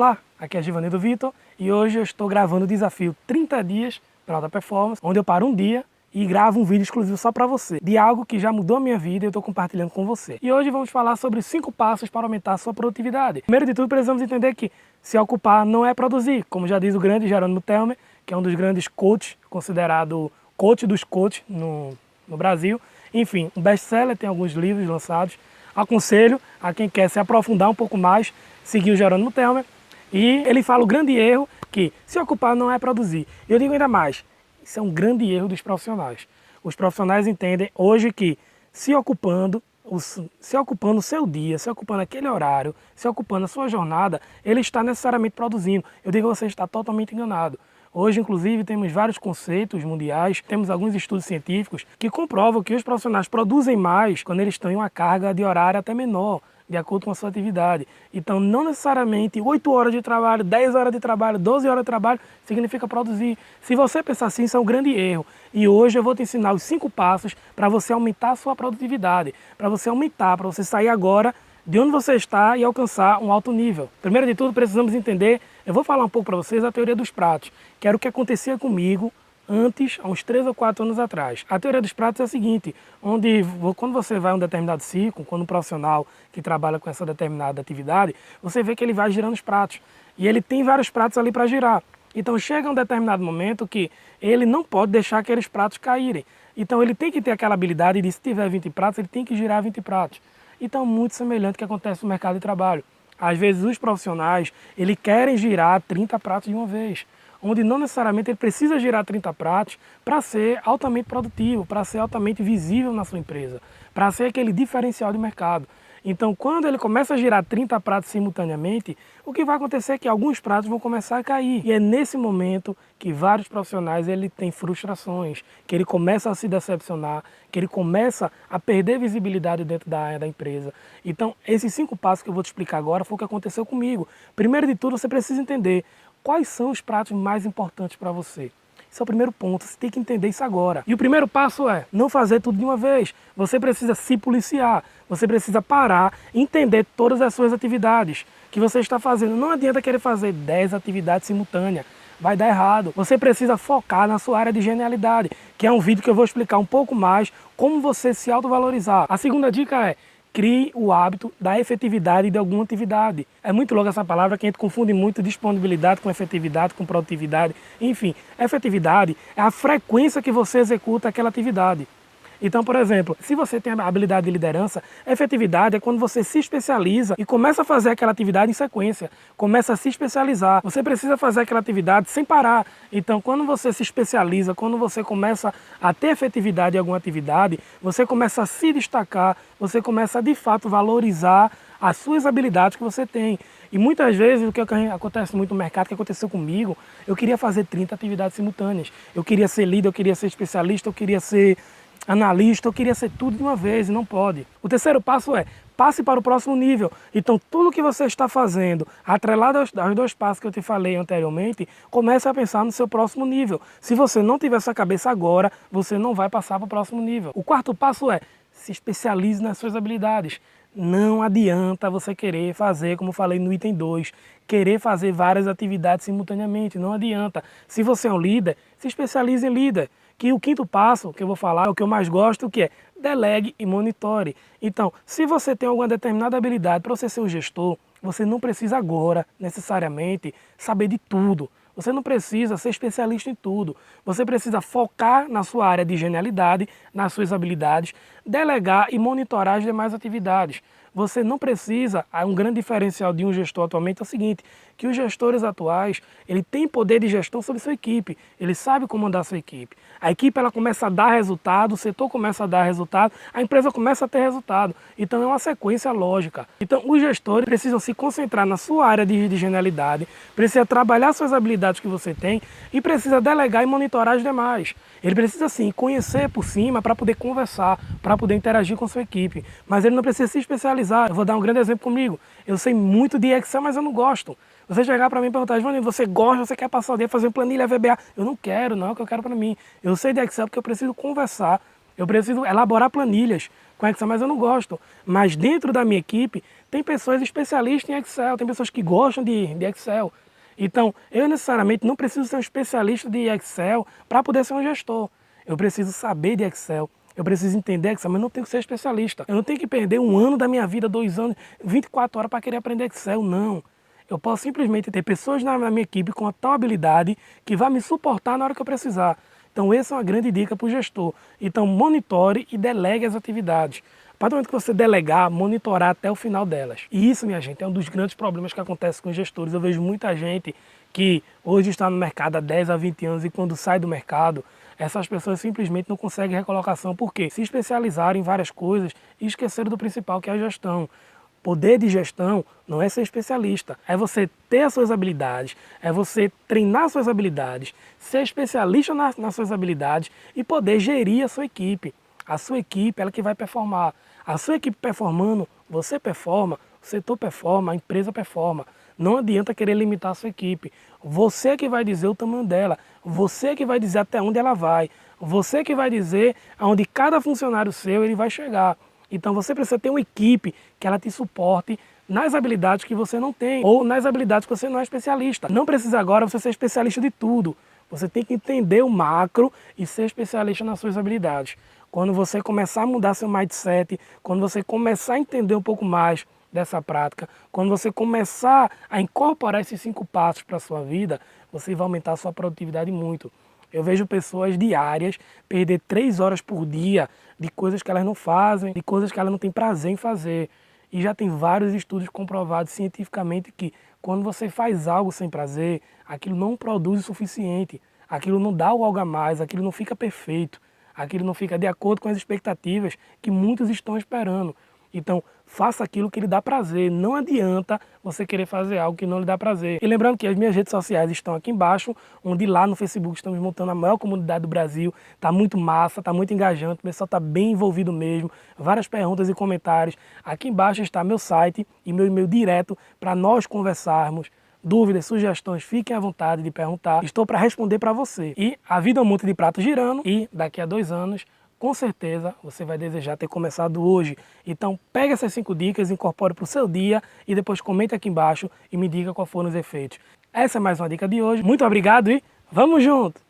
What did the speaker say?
Olá, aqui é Givanildo Vitor e hoje eu estou gravando o desafio 30 dias para alta performance, onde eu paro um dia e gravo um vídeo exclusivo só para você, de algo que já mudou a minha vida e eu estou compartilhando com você. E hoje vamos falar sobre 5 passos para aumentar a sua produtividade. Primeiro de tudo, precisamos entender que se ocupar não é produzir, como já diz o grande Jerônimo Telmer, que é um dos grandes coaches, considerado coach dos coaches no Brasil. Enfim, um best-seller, tem alguns livros lançados. Aconselho a quem quer se aprofundar um pouco mais, seguir o Jerônimo Telmer. E ele fala o grande erro que se ocupar não é produzir. Eu digo ainda mais, isso é um grande erro dos profissionais. Os profissionais entendem hoje que se ocupando o seu dia, se ocupando aquele horário, se ocupando a sua jornada, ele está necessariamente produzindo. Eu digo que você está totalmente enganado. Hoje, inclusive, temos vários conceitos mundiais, temos alguns estudos científicos que comprovam que os profissionais produzem mais quando eles estão em uma carga de horário até menor, de acordo com a sua atividade. Então, não necessariamente 8 horas de trabalho, 10 horas de trabalho, 12 horas de trabalho significa produzir. Se você pensar assim, isso é um grande erro. E hoje eu vou te ensinar os 5 passos para você aumentar a sua produtividade, para você aumentar, para você sair agora de onde você está e alcançar um alto nível. Primeiro de tudo, precisamos entender, eu vou falar um pouco para vocês a teoria dos pratos, que era o que acontecia comigo antes, há uns 3 ou 4 anos atrás. A teoria dos pratos é a seguinte, onde quando você vai a um determinado ciclo, quando um profissional que trabalha com essa determinada atividade, você vê que ele vai girando os pratos. E ele tem vários pratos ali para girar. Então chega um determinado momento que ele não pode deixar aqueles pratos caírem. Então ele tem que ter aquela habilidade de, se tiver 20 pratos, ele tem que girar 20 pratos. Então, muito semelhante ao que acontece no mercado de trabalho. Às vezes, os profissionais, eles querem girar 30 pratos de uma vez, onde não necessariamente ele precisa girar 30 pratos para ser altamente produtivo, para ser altamente visível na sua empresa, para ser aquele diferencial de mercado. Então, quando ele começa a girar 30 pratos simultaneamente, o que vai acontecer é que alguns pratos vão começar a cair. E é nesse momento que vários profissionais ele têm frustrações, que ele começa a se decepcionar, que ele começa a perder visibilidade dentro da área da empresa. Então, esses 5 passos que eu vou te explicar agora foi o que aconteceu comigo. Primeiro de tudo, você precisa entender quais são os pratos mais importantes para você. Esse é o primeiro ponto, você tem que entender isso agora. E o primeiro passo é não fazer tudo de uma vez. Você precisa se policiar, você precisa parar e entender todas as suas atividades que você está fazendo. Não adianta querer fazer 10 atividades simultâneas, vai dar errado. Você precisa focar na sua área de genialidade, que é um vídeo que eu vou explicar um pouco mais como você se autovalorizar. A segunda dica é: crie o hábito da efetividade de alguma atividade. É muito louca essa palavra que a gente confunde muito disponibilidade com efetividade, com produtividade. Enfim, efetividade é a frequência que você executa aquela atividade. Então, por exemplo, se você tem a habilidade de liderança, efetividade é quando você se especializa e começa a fazer aquela atividade em sequência, começa a se especializar. Você precisa fazer aquela atividade sem parar. Então, quando você se especializa, quando você começa a ter efetividade em alguma atividade, você começa a se destacar, você começa a, de fato, valorizar as suas habilidades que você tem. E muitas vezes, o que acontece muito no mercado, que aconteceu comigo, eu queria fazer 30 atividades simultâneas. Eu queria ser líder, eu queria ser especialista, eu queria ser analista, eu queria ser tudo de uma vez e não pode. O terceiro passo é: passe para o próximo nível. Então, tudo que você está fazendo, atrelado aos 2 passos que eu te falei anteriormente, comece a pensar no seu próximo nível. Se você não tiver essa cabeça agora, você não vai passar para o próximo nível. O quarto passo é: se especialize nas suas habilidades. Não adianta você querer fazer, como falei no item 2, querer fazer várias atividades simultaneamente, não adianta. Se você é um líder, se especialize em líder. Que o 5º passo que eu vou falar, o que eu mais gosto, que é delegue e monitore. Então, se você tem alguma determinada habilidade para você ser um gestor, você não precisa agora, necessariamente, saber de tudo. Você não precisa ser especialista em tudo. Você precisa focar na sua área de genialidade, nas suas habilidades, delegar e monitorar as demais atividades. Você não precisa, um grande diferencial de um gestor atualmente é o seguinte, que os gestores atuais, ele tem poder de gestão sobre sua equipe, ele sabe comandar a sua equipe. A equipe ela começa a dar resultado, o setor começa a dar resultado, a empresa começa a ter resultado. Então é uma sequência lógica. Então os gestores precisam se concentrar na sua área de genialidade, precisa trabalhar suas habilidades que você tem e precisa delegar e monitorar as demais. Ele precisa sim conhecer por cima para poder conversar, para poder interagir com sua equipe, mas ele não precisa se especializar. Eu vou dar um grande exemplo comigo. Eu sei muito de Excel, mas eu não gosto. Você chegar para mim e perguntar: Givanildo, você gosta, você quer passar o dia fazendo planilha VBA? Eu não quero, não é o que eu quero para mim. Eu sei de Excel porque eu preciso conversar, eu preciso elaborar planilhas com Excel, mas eu não gosto. Mas dentro da minha equipe tem pessoas especialistas em Excel, tem pessoas que gostam de Excel. Então, eu necessariamente não preciso ser um especialista de Excel para poder ser um gestor. Eu preciso saber de Excel, eu preciso entender Excel, mas não tenho que ser especialista. Eu não tenho que perder 1 ano da minha vida, 2 anos, 24 horas para querer aprender Excel, não. Eu posso simplesmente ter pessoas na minha equipe com a tal habilidade que vai me suportar na hora que eu precisar. Então, essa é uma grande dica para o gestor. Então, monitore e delegue as atividades. A partir do momento que você delegar, monitorar até o final delas. E isso, minha gente, é um dos grandes problemas que acontece com os gestores. Eu vejo muita gente que hoje está no mercado há 10 a 20 anos e quando sai do mercado, essas pessoas simplesmente não conseguem recolocação. Por quê? Se especializaram em várias coisas e esqueceram do principal, que é a gestão. Poder de gestão não é ser especialista, é você ter as suas habilidades, é você treinar as suas habilidades, ser especialista nas suas habilidades e poder gerir a sua equipe. A sua equipe é ela que vai performar. A sua equipe performando, você performa, o setor performa, a empresa performa. Não adianta querer limitar a sua equipe. Você que vai dizer o tamanho dela, você que vai dizer até onde ela vai, você que vai dizer aonde cada funcionário seu ele vai chegar. Então você precisa ter uma equipe que ela te suporte nas habilidades que você não tem ou nas habilidades que você não é especialista. Não precisa agora você ser especialista de tudo. Você tem que entender o macro e ser especialista nas suas habilidades. Quando você começar a mudar seu mindset, quando você começar a entender um pouco mais dessa prática, quando você começar a incorporar esses 5 passos para a sua vida, você vai aumentar a sua produtividade muito. Eu vejo pessoas diárias perder 3 horas por dia de coisas que elas não fazem, de coisas que elas não têm prazer em fazer. E já tem vários estudos comprovados cientificamente que quando você faz algo sem prazer, aquilo não produz o suficiente, aquilo não dá o algo a mais, aquilo não fica perfeito, aquilo não fica de acordo com as expectativas que muitos estão esperando. Então, faça aquilo que lhe dá prazer. Não adianta você querer fazer algo que não lhe dá prazer. E lembrando que as minhas redes sociais estão aqui embaixo, onde lá no Facebook estamos montando a maior comunidade do Brasil. Está muito massa, está muito engajante, o pessoal está bem envolvido mesmo. Várias perguntas e comentários. Aqui embaixo está meu site e meu e-mail direto para nós conversarmos. Dúvidas, sugestões, fiquem à vontade de perguntar. Estou para responder para você. E a vida é um monte de pratos girando e daqui a 2 anos com certeza você vai desejar ter começado hoje. Então pegue essas 5 dicas, incorpore para o seu dia e depois comente aqui embaixo e me diga quais foram os efeitos. Essa é mais uma dica de hoje. Muito obrigado e vamos junto!